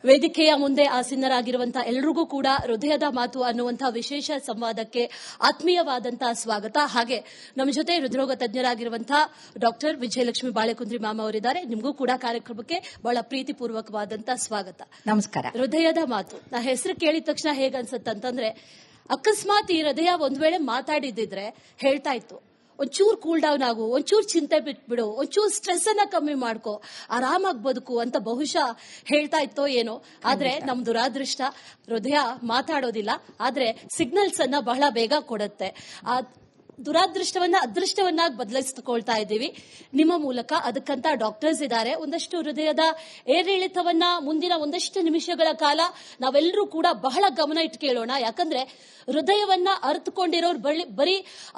ವೇದಿಕೆಯ ಮುಂದೆ ಆಸೀನರಾಗಿರುವಂತಹ ಎಲ್ಲರಿಗೂ ಕೂಡ ಹೃದಯದ ಮಾತು ಅನ್ನುವಂತಹ ವಿಶೇಷ ಸಂವಾದಕ್ಕೆ ಆತ್ಮೀಯವಾದಂತಹ ಸ್ವಾಗತ. ಹಾಗೆ ನಮ್ಮ ಜೊತೆ ಹೃದ್ರೋಗ ತಜ್ಞರಾಗಿರುವಂತಹ ಡಾಕ್ಟರ್ ವಿಜಯಲಕ್ಷ್ಮಿ ಬಾಳೆಕುಂದ್ರಿ ಮ್ಯಾಮ್ ಅವರಿದ್ದಾರೆ. ನಿಮಗೂ ಕೂಡ ಕಾರ್ಯಕ್ರಮಕ್ಕೆ ಬಹಳ ಪ್ರೀತಿಪೂರ್ವಕವಾದಂತಹ ಸ್ವಾಗತ. ನಮಸ್ಕಾರ. ಹೃದಯದ ಮಾತು ನಾ ಹೆಸರು ಕೇಳಿದ ತಕ್ಷಣ ಹೇಗನ್ಸುತ್ತಂತಂದ್ರೆ, ಅಕಸ್ಮಾತ್ ಈ ಹೃದಯ ಒಂದ್ ವೇಳೆ ಮಾತಾಡಿದ್ರೆ ಹೇಳ್ತಾ ಇತ್ತು, ಒಂಚೂರು ಕೂಲ್ ಡೌನ್ ಆಗು, ಒಂಚೂರು ಚಿಂತೆ ಬಿಟ್ಬಿಡು, ಒಂಚೂರು ಸ್ಟ್ರೆಸ್ ಅನ್ನ ಕಮ್ಮಿ ಮಾಡ್ಕೋ, ಆರಾಮಾಗಿ ಬದುಕು ಅಂತ ಬಹುಶಃ ಹೇಳ್ತಾ ಇತ್ತೋ ಏನೋ. ಆದ್ರೆ ನಮ್ ದುರಾದೃಷ್ಟ, ಹೃದಯ ಮಾತಾಡೋದಿಲ್ಲ, ಆದ್ರೆ ಸಿಗ್ನಲ್ಸ್ ಅನ್ನ ಬಹಳ ಬೇಗ ಕೊಡುತ್ತೆ. ದುರಾದೃಷ್ಟವನ್ನ ಅದೃಷ್ಟವನ್ನಾಗಿ ಬದಲಿಸಿಕೊಳ್ತಾ ಇದ್ದೀವಿ ನಿಮ್ಮ ಮೂಲಕ. ಅದಕ್ಕಂತ ಡಾಕ್ಟರ್ಸ್ ಇದ್ದಾರೆ. ಒಂದಷ್ಟು ಹೃದಯದ ಏರಿಳಿತವನ್ನ ಮುಂದಿನ ಒಂದಷ್ಟು ನಿಮಿಷಗಳ ಕಾಲ ನಾವೆಲ್ಲರೂ ಕೂಡ ಬಹಳ ಗಮನ ಇಟ್ಟು ಕೇಳೋಣ. ಯಾಕಂದ್ರೆ ಹೃದಯವನ್ನ ಅರ್ಥಕೊಂಡಿರೋರು ಬರೀ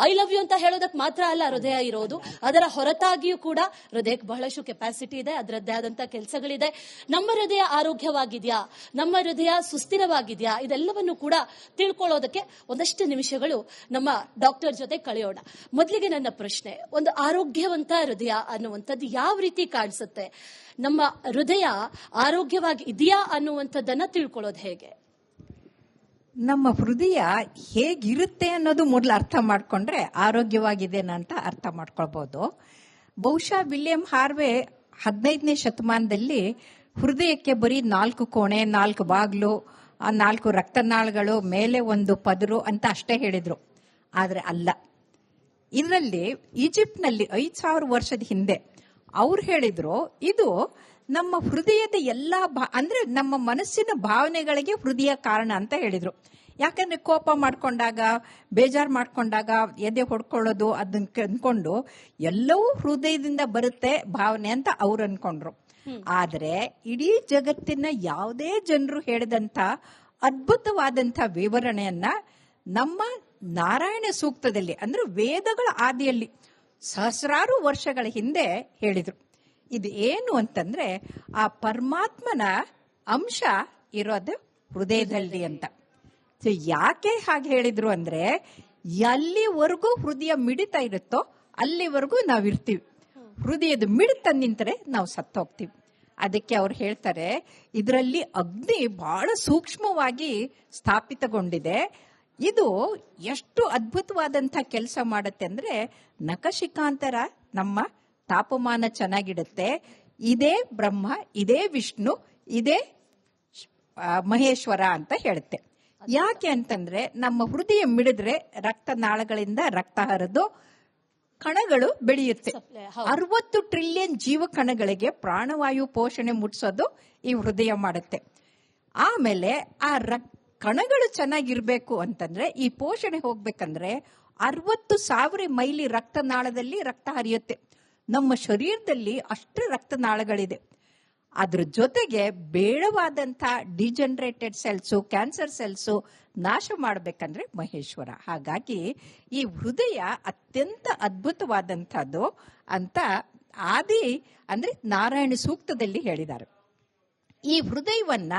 ಐ ಲವ್ ಯು ಅಂತ ಹೇಳೋದಕ್ಕೆ ಮಾತ್ರ ಅಲ್ಲ ಹೃದಯ ಇರೋದು. ಅದರ ಹೊರತಾಗಿಯೂ ಕೂಡ ಹೃದಯಕ್ಕೆ ಬಹಳಷ್ಟು ಕೆಪಾಸಿಟಿ ಇದೆ, ಅದರದ್ದೇ ಆದಂತಹ ಕೆಲಸಗಳಿದೆ. ನಮ್ಮ ಹೃದಯ ಆರೋಗ್ಯವಾಗಿದೆಯಾ, ನಮ್ಮ ಹೃದಯ ಸುಸ್ಥಿರವಾಗಿದೆಯಾ, ಇದೆಲ್ಲವನ್ನು ಕೂಡ ತಿಳ್ಕೊಳ್ಳೋದಕ್ಕೆ ಒಂದಷ್ಟು ನಿಮಿಷಗಳು ನಮ್ಮ ಡಾಕ್ಟರ್ ಜೊತೆ ಕಳೆಯೋಣ. ಮೊದಲಿಗೆ ನನ್ನ ಪ್ರಶ್ನೆ, ಒಂದು ಆರೋಗ್ಯವಂತ ಹೃದಯ ಅನ್ನುವಂಥದ್ದು ಯಾವ ರೀತಿ ಕಾಣಿಸುತ್ತೆ? ನಮ್ಮ ಹೃದಯ ಆರೋಗ್ಯವಾಗಿ ಇದೆಯಾ ಅನ್ನುವಂಥದ್ದನ್ನ ತಿಳ್ಕೊಳ್ಳೋದು ಹೇಗೆ? ನಮ್ಮ ಹೃದಯ ಹೇಗಿರುತ್ತೆ ಅನ್ನೋದು ಮೊದಲು ಅರ್ಥ ಮಾಡ್ಕೊಂಡ್ರೆ ಆರೋಗ್ಯವಾಗಿದೆ ಅಂತ ಅರ್ಥ ಮಾಡ್ಕೊಳ್ಬಹುದು. ಬಹುಶಃ ವಿಲಿಯಂ ಹಾರ್ವೆ 15ನೇ ಶತಮಾನದಲ್ಲಿ ಹೃದಯಕ್ಕೆ ಬರೀ 4 ಕೋಣೆ, 4 ಬಾಗ್ಲು, 4 ರಕ್ತನಾಳಗಳು, ಮೇಲೆ ಒಂದು ಪದರು ಅಂತ ಅಷ್ಟೇ ಹೇಳಿದ್ರು. ಆದ್ರೆ ಅಲ್ಲ, ಇದರಲ್ಲಿ ಈಜಿಪ್ಟ್ನಲ್ಲಿ 5000 ವರ್ಷದ ಹಿಂದೆ ಅವ್ರು ಹೇಳಿದ್ರು, ಇದು ನಮ್ಮ ಹೃದಯದ ಎಲ್ಲಾ ಅಂದ್ರೆ ನಮ್ಮ ಮನಸ್ಸಿನ ಭಾವನೆಗಳಿಗೆ ಹೃದಯ ಕಾರಣ ಅಂತ ಹೇಳಿದ್ರು. ಯಾಕಂದ್ರೆ ಕೋಪ ಮಾಡ್ಕೊಂಡಾಗ, ಬೇಜಾರು ಮಾಡ್ಕೊಂಡಾಗ ಎದೆ ಹೊಡ್ಕೊಳ್ಳೋದು ಅದನ್ನ ಅನ್ಕೊಂಡು ಎಲ್ಲವೂ ಹೃದಯದಿಂದ ಬರುತ್ತೆ ಭಾವನೆ ಅಂತ ಅವ್ರು ಅನ್ಕೊಂಡ್ರು. ಆದ್ರೆ ಇಡೀ ಜಗತ್ತಿನ ಯಾವುದೇ ಜನರು ಹೇಳಿದಂತ ಅದ್ಭುತವಾದಂತ ವಿವರಣೆಯನ್ನ ನಮ್ಮ ನಾರಾಯಣ ಸೂಕ್ತದಲ್ಲಿ, ಅಂದ್ರೆ ವೇದಗಳ ಆದಿಯಲ್ಲಿ ಸಹಸ್ರಾರು ವರ್ಷಗಳ ಹಿಂದೆ ಹೇಳಿದ್ರು. ಇದು ಏನು ಅಂತಂದ್ರೆ, ಆ ಪರಮಾತ್ಮನ ಅಂಶ ಇರೋದು ಹೃದಯದಲ್ಲಿ ಅಂತ. ಯಾಕೆ ಹಾಗೆ ಹೇಳಿದ್ರು ಅಂದ್ರೆ, ಎಲ್ಲಿವರೆಗೂ ಹೃದಯ ಮಿಡಿತಾ ಇರುತ್ತೋ ಅಲ್ಲಿವರೆಗೂ ನಾವಿರ್ತೀವಿ. ಹೃದಯದ ಮಿಡಿತ ನಿಂತರೆ ನಾವು ಸತ್ತೋಗ್ತೀವಿ. ಅದಕ್ಕೆ ಅವ್ರು ಹೇಳ್ತಾರೆ, ಇದರಲ್ಲಿ ಅಗ್ನಿ ಬಹಳ ಸೂಕ್ಷ್ಮವಾಗಿ ಸ್ಥಾಪಿತಗೊಂಡಿದೆ. ಇದು ಎಷ್ಟು ಅದ್ಭುತವಾದಂತ ಕೆಲಸ ಮಾಡುತ್ತೆ ಅಂದ್ರೆ, ನಖಶಿಖಾಂತರ ನಮ್ಮ ತಾಪಮಾನ ಚೆನ್ನಾಗಿಡುತ್ತೆ. ಇದೇ ಬ್ರಹ್ಮ, ಇದೇ ವಿಷ್ಣು, ಇದೇ ಮಹೇಶ್ವರ ಅಂತ ಹೇಳುತ್ತೆ. ಯಾಕೆ ಅಂತಂದ್ರೆ, ನಮ್ಮ ಹೃದಯ ಮಿಡಿದ್ರೆ ರಕ್ತನಾಳಗಳಿಂದ ರಕ್ತ ಹರಿದು ಕಣಗಳು ಬೆಳೆಯುತ್ತೆ. 60 ಟ್ರಿಲಿಯನ್ ಜೀವ ಕಣಗಳಿಗೆ ಪ್ರಾಣವಾಯು ಪೋಷಣೆ ಮುಟ್ಸೋದು ಈ ಹೃದಯ ಮಾಡುತ್ತೆ. ಆಮೇಲೆ ಆ ಕಣಗಳು ಚೆನ್ನಾಗಿರ್ಬೇಕು ಅಂತಂದ್ರೆ, ಈ ಪೋಷಣೆ ಹೋಗ್ಬೇಕಂದ್ರೆ 60,000 ಮೈಲಿ ರಕ್ತನಾಳದಲ್ಲಿ ರಕ್ತ ಹರಿಯುತ್ತೆ. ನಮ್ಮ ಶರೀರದಲ್ಲಿ ಅಷ್ಟು ರಕ್ತನಾಳಗಳಿದೆ. ಅದ್ರ ಜೊತೆಗೆ ಬೇಡವಾದಂತ ಡಿಜನರೇಟೆಡ್ ಸೆಲ್ಸು, ಕ್ಯಾನ್ಸರ್ ಸೆಲ್ಸು ನಾಶ ಮಾಡಬೇಕಂದ್ರೆ ಮಹೇಶ್ವರ. ಹಾಗಾಗಿ ಈ ಹೃದಯ ಅತ್ಯಂತ ಅದ್ಭುತವಾದಂಥದ್ದು ಅಂತ ಅಂದ್ರೆ ನಾರಾಯಣ ಸೂಕ್ತದಲ್ಲಿ ಹೇಳಿದ್ದಾರೆ. ಈ ಹೃದಯವನ್ನ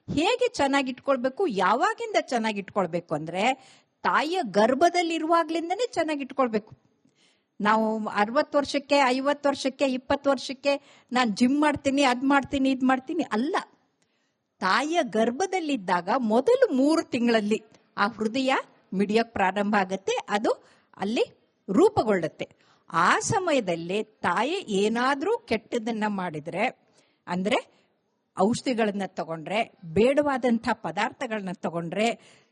ಹೇಗೆ ಚೆನ್ನಾಗಿಟ್ಕೊಳ್ಬೇಕು, ಯಾವಾಗಿಂದ ಚೆನ್ನಾಗಿಟ್ಕೊಳ್ಬೇಕು ಅಂದ್ರೆ, ತಾಯಿಯ ಗರ್ಭದಲ್ಲಿರುವಾಗ್ಲಿಂದನೇ ಚೆನ್ನಾಗಿಟ್ಕೊಳ್ಬೇಕು. ನಾವು 60 ವರ್ಷಕ್ಕೆ, 50 ವರ್ಷಕ್ಕೆ, 20 ವರ್ಷಕ್ಕೆ ನಾನು ಜಿಮ್ ಮಾಡ್ತೀನಿ, ಅದ್ ಮಾಡ್ತೀನಿ, ಇದ್ ಮಾಡ್ತೀನಿ ಅಲ್ಲ. ತಾಯಿಯ ಗರ್ಭದಲ್ಲಿದ್ದಾಗ ಮೊದಲು 3 ತಿಂಗಳಲ್ಲಿ ಆ ಹೃದಯ ಮಿಡಿಯಕ್ ಪ್ರಾರಂಭ ಆಗತ್ತೆ, ಅದು ಅಲ್ಲಿ ರೂಪುಗೊಳ್ಳುತ್ತೆ. ಆ ಸಮಯದಲ್ಲಿ ತಾಯಿ ಏನಾದ್ರೂ ಕೆಟ್ಟದನ್ನ ಮಾಡಿದ್ರೆ, ಅಂದ್ರೆ ಔಷಧಿಗಳನ್ನ ತಗೊಂಡ್ರೆ, ಬೇಡವಾದಂಥ ಪದಾರ್ಥಗಳನ್ನ ತಗೊಂಡ್ರೆ,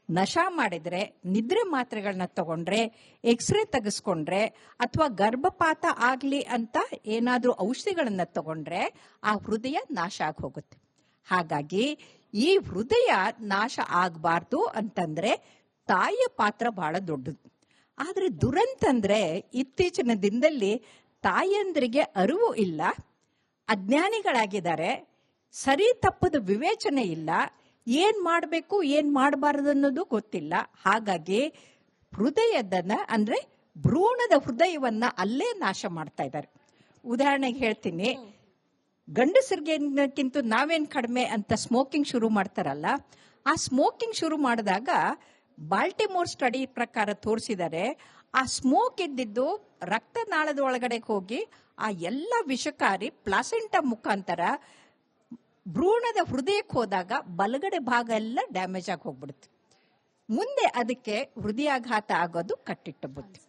ನಶಾ ಮಾಡಿದ್ರೆ, ನಿದ್ರೆ ಮಾತ್ರೆಗಳನ್ನ ತಗೊಂಡ್ರೆ, ಎಕ್ಸ್ರೇ ತೆಗೆಸ್ಕೊಂಡ್ರೆ, ಅಥವಾ ಗರ್ಭಪಾತ ಆಗ್ಲಿ ಅಂತ ಏನಾದ್ರೂ ಔಷಧಿಗಳನ್ನ ತಗೊಂಡ್ರೆ ಆ ಹೃದಯ ನಾಶ ಆಗಿ ಹೋಗುತ್ತೆ. ಹಾಗಾಗಿ ಈ ಹೃದಯ ನಾಶ ಆಗಬಾರ್ದು ಅಂತಂದ್ರೆ ತಾಯಿಯ ಪಾತ್ರ ಬಹಳ ದೊಡ್ಡದು. ಆದ್ರೆ ದುರಂತ ಅಂದ್ರೆ, ಇತ್ತೀಚಿನ ದಿನದಲ್ಲಿ ತಾಯಿಯಂದ್ರಿಗೆ ಅರಿವು ಇಲ್ಲ, ಅಜ್ಞಾನಿಗಳಾಗಿದ್ದಾರೆ, ಸರಿ ತಪ್ಪದ ವಿವೇಚನೆ ಇಲ್ಲ, ಏನ್ ಮಾಡಬೇಕು ಏನ್ ಮಾಡಬಾರದು ಅನ್ನೋದು ಗೊತ್ತಿಲ್ಲ. ಹಾಗಾಗಿ ಹೃದಯದನ್ನ ಅಂದ್ರೆ ಭ್ರೂಣದ ಹೃದಯವನ್ನ ಅಲ್ಲೇ ನಾಶ ಮಾಡ್ತಾ ಇದ್ದಾರೆ. ಉದಾಹರಣೆಗೆ ಹೇಳ್ತೀನಿ, ಗಂಡಸರಿಗಿಂತ ನಾವೇನ್ ಕಡಿಮೆ ಅಂತ ಸ್ಮೋಕಿಂಗ್ ಶುರು ಮಾಡ್ತಾರಲ್ಲ, ಆ ಸ್ಮೋಕಿಂಗ್ ಶುರು ಮಾಡಿದಾಗ ಬಾಲ್ಟಿಮೋರ್ ಸ್ಟಡಿ ಪ್ರಕಾರ ತೋರಿಸಿದ್ದಾರೆ, ಆ ಸ್ಮೋಕ್ ಇದ್ದಿದ್ದು ರಕ್ತನಾಳದ ಒಳಗಡೆ ಹೋಗಿ ಆ ಎಲ್ಲ ವಿಷಕಾರಿ ಪ್ಲಾಸೆಂಟಾ ಮುಖಾಂತರ ಭ್ರೂಣದ ಹೃದಯಕ್ಕೆ ಹೋದಾಗ ಬಲಗಡೆ ಭಾಗ ಎಲ್ಲ ಡ್ಯಾಮೇಜ್ ಆಗಿ ಹೋಗ್ಬಿಡುತ್ತೆ. ಮುಂದೆ ಅದಕ್ಕೆ ಹೃದಯಾಘಾತ ಆಗೋದು ಕಟ್ಟಿಟ್ಟ ಬುದ್ಧಿ.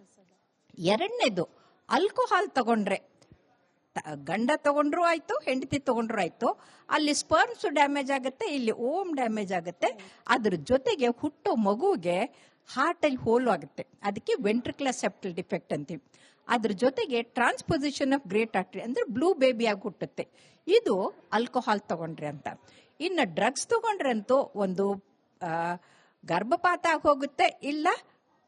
ಎರಡನೇದು, ಆಲ್ಕೋಹಾಲ್ ತಗೊಂಡ್ರೆ, ಗಂಡ ತಗೊಂಡ್ರು ಆಯ್ತು, ಹೆಂಡತಿ ತಗೊಂಡ್ರು ಆಯ್ತು, ಅಲ್ಲಿ ಸ್ಪರ್ಮ್ಸ್ ಡ್ಯಾಮೇಜ್ ಆಗುತ್ತೆ, ಇಲ್ಲಿ ಓಮ್ ಡ್ಯಾಮೇಜ್ ಆಗುತ್ತೆ. ಅದ್ರ ಜೊತೆಗೆ ಹುಟ್ಟೋ ಮಗುವಿಗೆ ಹಾರ್ಟಲ್ಲಿ ಹೋಲು ಆಗುತ್ತೆ, ಅದಕ್ಕೆ ವೆಂಟ್ರಿಕ್ಯುಲರ್ ಸೆಪ್ಟಲ್ ಡಿಫೆಕ್ಟ್ ಅಂತೀವಿ. ಅದ್ರ ಜೊತೆಗೆ ಟ್ರಾನ್ಸ್ಪೊಸಿಷನ್ ಆಫ್ ಗ್ರೇಟ್ ಆರ್ಟರಿ ಅಂದ್ರೆ ಬ್ಲೂ ಬೇಬಿ ಆಗಿ ಹುಟ್ಟುತ್ತೆ. ಇದು ಆಲ್ಕೋಹಾಲ್ ತಗೊಂಡ್ರೆ ಅಂತ. ಇನ್ನು ಡ್ರಗ್ಸ್ ತಗೊಂಡ್ರಂತೂ ಒಂದು ಗರ್ಭಪಾತ ಆಗಿ ಹೋಗುತ್ತೆ, ಇಲ್ಲ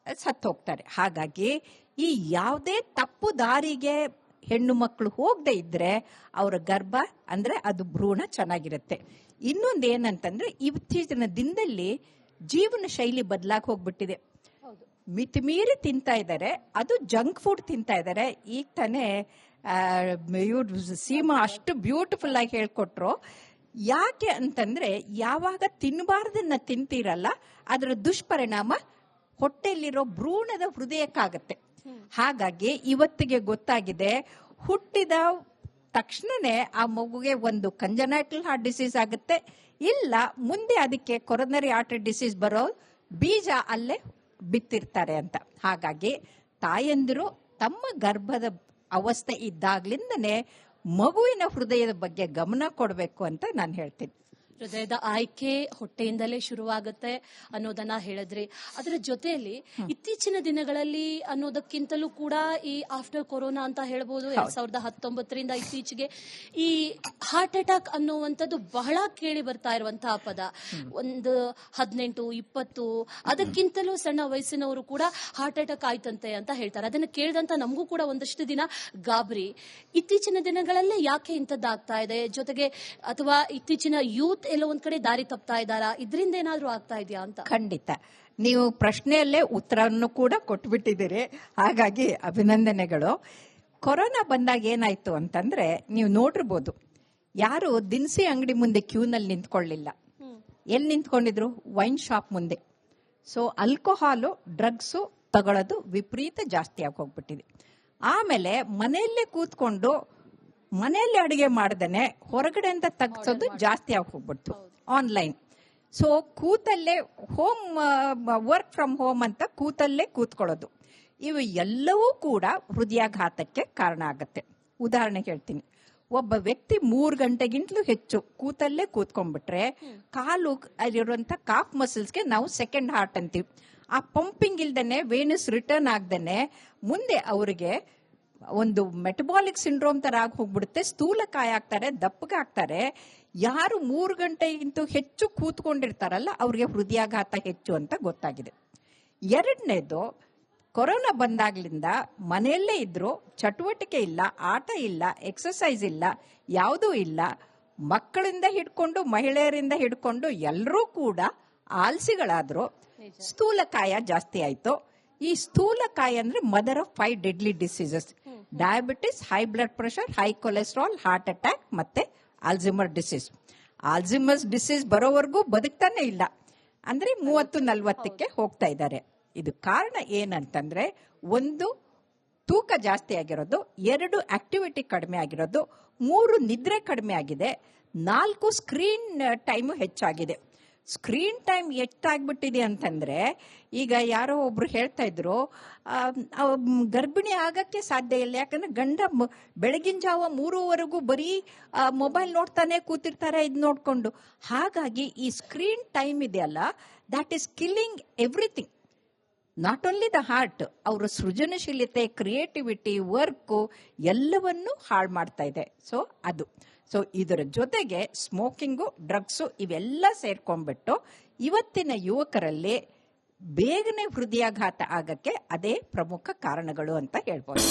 ಸತ್ತು ಹೋಗ್ತಾರೆ. ಹಾಗಾಗಿ ಈ ಯಾವುದೇ ತಪ್ಪು ದಾರಿಗೆ ಹೆಣ್ಣು ಮಕ್ಕಳು ಹೋಗದೆ ಇದ್ರೆ ಅವರ ಗರ್ಭ ಅಂದ್ರೆ ಅದು ಭ್ರೂಣ ಚೆನ್ನಾಗಿರುತ್ತೆ. ಇನ್ನೊಂದು ಏನಂತಂದ್ರೆ ಇತ್ತೀಚಿನ ದಿನದಲ್ಲಿ ಜೀವನ ಶೈಲಿ ಬದಲಾಗಿ ಹೋಗ್ಬಿಟ್ಟಿದೆ. ಮಿತಿಮೀರಿ ತಿಂತಾ ಇದ್ದಾರೆ, ಅದು ಜಂಕ್ ಫುಡ್ ತಿಂತಾ ಇದ್ದಾರೆ. ಈಗ ತಾನೇ ಸೀಮಾ ಅಷ್ಟು ಬ್ಯೂಟಿಫುಲ್ ಆಗಿ ಹೇಳ್ಕೊಟ್ರು. ಯಾಕೆ ಅಂತಂದ್ರೆ ಯಾವಾಗ ತಿನ್ನಬಾರ್ದನ್ನ ತಿಂತೀರಲ್ಲ ಅದರ ದುಷ್ಪರಿಣಾಮ ಹೊಟ್ಟೆಯಲ್ಲಿರೋ ಭ್ರೂಣದ ಹೃದಯಕ್ಕಾಗತ್ತೆ. ಹಾಗಾಗಿ ಇವತ್ತಿಗೆ ಗೊತ್ತಾಗಿದೆ, ಹುಟ್ಟಿದ ತಕ್ಷಣನೇ ಆ ಮಗುಗೆ ಒಂದು ಕಂಜನೈಟಲ್ ಹಾರ್ಟ್ ಡಿಸೀಸ್ ಆಗುತ್ತೆ, ಇಲ್ಲ ಮುಂದೆ ಅದಕ್ಕೆ ಕೊರೊನರಿ ಆರ್ಟರಿ ಡಿಸೀಸ್ ಬರೋ ಬೀಜ ಅಲ್ಲೇ ಬಿತ್ತಿರ್ತಾರೆ ಅಂತ. ಹಾಗಾಗಿ ತಾಯಂದಿರು ತಮ್ಮ ಗರ್ಭದ ಅವಸ್ಥೆ ಇದ್ದಾಗ್ಲಿಂದನೇ ಮಗುವಿನ ಹೃದಯದ ಬಗ್ಗೆ ಗಮನ ಕೊಡಬೇಕು ಅಂತ ನಾನು ಹೇಳ್ತೀನಿ. ಹೃದಯದ ಆಯ್ಕೆ ಹೊಟ್ಟೆಯಿಂದಲೇ ಶುರುವಾಗುತ್ತೆ ಅನ್ನೋದನ್ನ ಹೇಳಿದ್ರಿ. ಅದರ ಜೊತೆಯಲ್ಲಿ ಇತ್ತೀಚಿನ ದಿನಗಳಲ್ಲಿ ಅನ್ನೋದಕ್ಕಿಂತಲೂ ಕೂಡ ಈ ಆಫ್ಟರ್ ಕೊರೋನಾ ಅಂತ ಹೇಳ್ಬೋದು, 2019ರಿಂದ ಇತ್ತೀಚೆಗೆ ಈ ಹಾರ್ಟ್ ಅಟ್ಯಾಕ್ ಅನ್ನುವಂಥದ್ದು ಬಹಳ ಕೇಳಿ ಬರ್ತಾ ಇರುವಂತಹ ಪದ. ಒಂದು 18, 20 ಅದಕ್ಕಿಂತಲೂ ಸಣ್ಣ ವಯಸ್ಸಿನವರು ಕೂಡ ಹಾರ್ಟ್ ಅಟ್ಯಾಕ್ ಆಯ್ತಂತೆ ಅಂತ ಹೇಳ್ತಾರೆ. ಅದನ್ನ ಕೇಳಿದಂತ ನಮಗೂ ಕೂಡ ಒಂದಷ್ಟು ದಿನ ಗಾಬರಿ. ಇತ್ತೀಚಿನ ದಿನಗಳಲ್ಲೇ ಯಾಕೆ ಇಂಥದ್ದಾಗ್ತಾ ಇದೆ, ಜೊತೆಗೆ ಅಥವಾ ಇತ್ತೀಚಿನ ಯೂತ್ ಎಲ್ಲ ಒಂದ್ ಕಡೆ ದಾರಿ ತಪ್ತಾ ಇದ್ದಾರಾ, ಇದರಿಂದ ಏನಾದ್ರೂ ಆಗ್ತಾ ಇದೆಯಾ ಅಂತ? ಖಂಡಿತ, ನೀವು ಪ್ರಶ್ನೆಯಲ್ಲೇ ಉತ್ತರವನ್ನು ಕೂಡ ಕೊಟ್ಬಿಟ್ಟಿದ್ದೀರಿ, ಹಾಗಾಗಿ ಅಭಿನಂದನೆಗಳು. ಕೊರೋನಾ ಬಂದಾಗ ಏನಾಯ್ತು ಅಂತಂದ್ರೆ ನೀವು ನೋಡಿರ್ಬೋದು, ಯಾರು ದಿನಸಿ ಅಂಗಡಿ ಮುಂದೆ ಕ್ಯೂನಲ್ಲಿ ನಿಂತ್ಕೊಳ್ಳಿಲ್ಲ. ಎಲ್ಲಿ ನಿಂತ್ಕೊಂಡಿದ್ರು? ವೈನ್ ಶಾಪ್ ಮುಂದೆ. ಸೊ ಆಲ್ಕೋಹಾಲು ಡ್ರಗ್ಸು ತಗೊಳ್ಳೋದು ವಿಪರೀತ ಜಾಸ್ತಿ ಆಗಿ ಹೋಗ್ಬಿಟ್ಟಿದೆ. ಆಮೇಲೆ ಮನೆಯಲ್ಲೇ ಕೂತ್ಕೊಂಡು ಮನೆಯಲ್ಲಿ ಅಡುಗೆ ಮಾಡ್ದೇನೆ ಹೊರಗಡೆ ಅಂತ ತಗ್ಸೋದು ಜಾಸ್ತಿ ಆಗಿ ಹೋಗ್ಬಿಡ್ತು, ಆನ್ಲೈನ್. ಸೊ ಕೂತಲ್ಲೇ ಹೋಮ್ ವರ್ಕ್ ಫ್ರಮ್ ಹೋಮ್ ಅಂತ ಕೂತಲ್ಲೇ ಕೂತ್ಕೊಳ್ಳೋದು, ಇವು ಎಲ್ಲವೂ ಕೂಡ ಹೃದಯಾಘಾತಕ್ಕೆ ಕಾರಣ ಆಗುತ್ತೆ. ಉದಾಹರಣೆ ಹೇಳ್ತೀನಿ, ಒಬ್ಬ ವ್ಯಕ್ತಿ 3 ಗಂಟೆಗಿಂತಲೂ ಹೆಚ್ಚು ಕೂತಲ್ಲೇ ಕೂತ್ಕೊಂಡ್ಬಿಟ್ರೆ ಕಾಲು ಅಲ್ಲಿರುವಂತ ಕಾಫ್ ಮಸಲ್ಸ್ಗೆ ನಾವು ಸೆಕೆಂಡ್ ಹಾರ್ಟ್ ಅಂತೀವಿ. ಆ ಪಂಪಿಂಗ್ ಇಲ್ದೇನೆ, ವೇನಸ್ ರಿಟರ್ನ್ ಆಗ್ದೇನೆ ಮುಂದೆ ಅವರಿಗೆ ಒಂದು ಮೆಟಬಾಲಿಕ್ ಸಿಂಡ್ರೋಮ್ ತರ ಆಗಿ ಹೋಗ್ಬಿಡುತ್ತೆ, ಸ್ಥೂಲಕಾಯ ಆಗ್ತಾರೆ, ದಪ್ಪಗಾಗ್ತಾರೆ. ಯಾರು 3 ಗಂಟೆಗಿಂತ ಹೆಚ್ಚು ಕೂತ್ಕೊಂಡಿರ್ತಾರಲ್ಲ ಅವ್ರಿಗೆ ಹೃದಯಾಘಾತ ಹೆಚ್ಚು ಅಂತ ಗೊತ್ತಾಗಿದೆ. ಎರಡನೇದು, ಕೊರೋನಾ ಬಂದಾಗ್ಲಿಂದ ಮನೆಯಲ್ಲೇ ಇದ್ರು, ಚಟುವಟಿಕೆ ಇಲ್ಲ, ಆಟ ಇಲ್ಲ, ಎಕ್ಸರ್ಸೈಸ್ ಇಲ್ಲ, ಯಾವುದೂ ಇಲ್ಲ. ಮಕ್ಕಳಿಂದ ಹಿಡ್ಕೊಂಡು ಮಹಿಳೆಯರಿಂದ ಹಿಡ್ಕೊಂಡು ಎಲ್ಲರೂ ಕೂಡ ಆಲ್ಸಿಗಳಾದ್ರು, ಸ್ಥೂಲಕಾಯ ಜಾಸ್ತಿ ಆಯ್ತು. ಈ ಸ್ಥೂಲಕಾಯ ಅಂದ್ರೆ mother of 5 deadly diseases: diabetes, high blood pressure, high cholesterol, heart attack ಮತ್ತೆ ಆಲ್ಝಿಮರ್ ಡಿಸೀಸ್. ಆಲ್ಝಿಮರ್ಸ್ ಡಿಸೀಸ್ ಬರೋವರೆಗೂ ಬದುಕ್ತಾನೆ ಇಲ್ಲ, ಅಂದ್ರೆ 30-40ಕ್ಕೆ ಹೋಗ್ತಾ ಇದ್ದಾರೆ. ಇದು ಕಾರಣ ಏನಂತಂದ್ರೆ, 1 ತೂಕ ಜಾಸ್ತಿ ಆಗಿರೋದು, 2 ಆಕ್ಟಿವಿಟಿ ಕಡಿಮೆ ಆಗಿರೋದು, 3 ನಿದ್ರೆ ಕಡಿಮೆ ಆಗಿದೆ, 4 ಸ್ಕ್ರೀನ್ ಟೈಮು ಹೆಚ್ಚಾಗಿದೆ. ಸ್ಕ್ರೀನ್ ಟೈಮ್ ಹೆಚ್ಚಾಗ್ಬಿಟ್ಟಿದೆ ಅಂತಂದ್ರೆ, ಈಗ ಯಾರೋ ಒಬ್ರು ಹೇಳ್ತಾ ಇದ್ರು ಗರ್ಭಿಣಿ ಆಗಕ್ಕೆ ಸಾಧ್ಯ ಇಲ್ಲ, ಯಾಕಂದ್ರೆ ಗಂಡ ಬೆಳಗಿನ ಜಾವ 3ವರೆಗೂ ಬರೀ ಮೊಬೈಲ್ ನೋಡ್ತಾನೆ ಕೂತಿರ್ತಾರೆ ಇದು ನೋಡ್ಕೊಂಡು. ಹಾಗಾಗಿ ಈ ಸ್ಕ್ರೀನ್ ಟೈಮ್ ಇದೆಯಲ್ಲ, that is killing everything, not only the heart. ಅವರ ಸೃಜನಶೀಲತೆ, ಕ್ರಿಯೇಟಿವಿಟಿ, ವರ್ಕು ಎಲ್ಲವನ್ನೂ ಹಾಳು ಮಾಡ್ತಾ ಇದೆ. ಸೊ ಇದರ ಜೊತೆಗೆ ಸ್ಮೋಕಿಂಗು, ಡ್ರಗ್ಸು ಇವೆಲ್ಲ ಸೇರ್ಕೊಂಡ್ಬಿಟ್ಟು ಇವತ್ತಿನ ಯುವಕರಲ್ಲಿ ಬೇಗನೆ ಹೃದಯಾಘಾತ ಆಗಕ್ಕೆ ಅದೇ ಪ್ರಮುಖ ಕಾರಣಗಳು ಅಂತ ಹೇಳ್ಬೋದು.